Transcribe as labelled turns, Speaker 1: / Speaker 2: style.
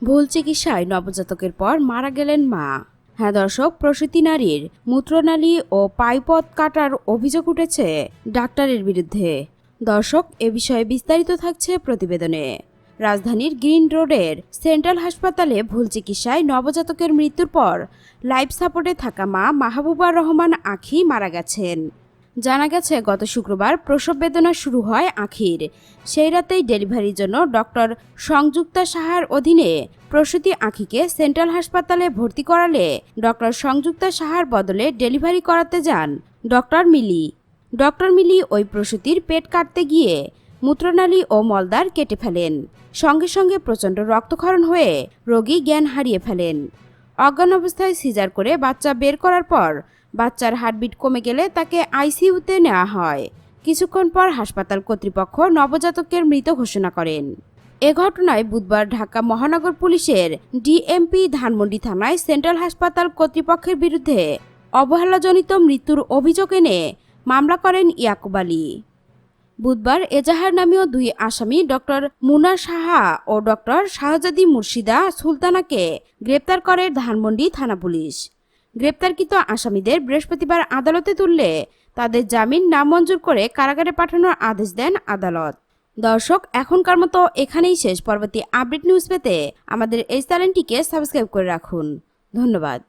Speaker 1: ভুল চিকিৎসায় নবজাতকের পর মারা গেলেন মা। হ্যাঁ দর্শক, প্রসূতি নারীর মূত্রনালী ও পাইপথ কাটার অভিযোগ উঠেছে ডাক্তারের বিরুদ্ধে। দর্শক, এ বিষয়ে বিস্তারিত থাকছে প্রতিবেদনে। রাজধানীর গ্রিন রোডের সেন্ট্রাল হাসপাতালে ভুল চিকিৎসায় নবজাতকের মৃত্যুর পর লাইফ সাপোর্টে থাকা মা মাহবুবা রহমান আঁখি মারা গেছেন। জানা গেছে, গত শুক্রবার প্রসব বেদনা শুরু হয় আঁখির। সেই রাতেই ডেলিভারির জন্য ডক্টর সংযুক্তা সাহার অধীনে প্রসূতি আঁখিকে সেন্ট্রাল হাসপাতালে ভর্তি করালে ডক্টর সংযুক্তা সাহার বদলে ডেলিভারি করাতে যান ডক্টর মিলি ওই প্রসূতির পেট কাটতে গিয়ে মূত্রনালী ও মলদ্বার কেটে ফেলেন। সঙ্গে সঙ্গে প্রচণ্ড রক্তক্ষরণ হয়ে রোগী জ্ঞান হারিয়ে ফেলেন। অজ্ঞান অবস্থায় সিজার করে বাচ্চা বের করার পর বাচ্চার হার্টবিট কমে গেলে তাকে আইসিইউতে নেওয়া হয়। কিছুক্ষণ পর হাসপাতাল কর্তৃপক্ষ নবজাতকের মৃত ঘোষণা করেন। এ ঘটনায় বুধবার ঢাকা মহানগর পুলিশের ডিএমপি ধানমন্ডি থানায় সেন্ট্রাল হাসপাতাল কর্তৃপক্ষের বিরুদ্ধে অবহেলাজনিত মৃত্যুর অভিযোগ এনে মামলা করেন ইয়াকুব আলী। বুধবার এজাহার নামীয় দুই আসামি ডক্টর মুনা সাহা ও ডক্টর শাহজাদি মুর্শিদা সুলতানাকে গ্রেপ্তার করে ধানমন্ডি থানা পুলিশ। গ্রেপ্তারকৃত আসামিদের বৃহস্পতিবার আদালতে তুললে তাদের জামিন নামঞ্জুর করে কারাগারে পাঠানোর আদেশ দেন আদালত। দর্শক, এখনকার মতো এখানেই শেষ। পরবর্তী আপডেট নিউজ পেতে আমাদের এই চ্যানেলটিকে সাবস্ক্রাইব করে রাখুন। ধন্যবাদ।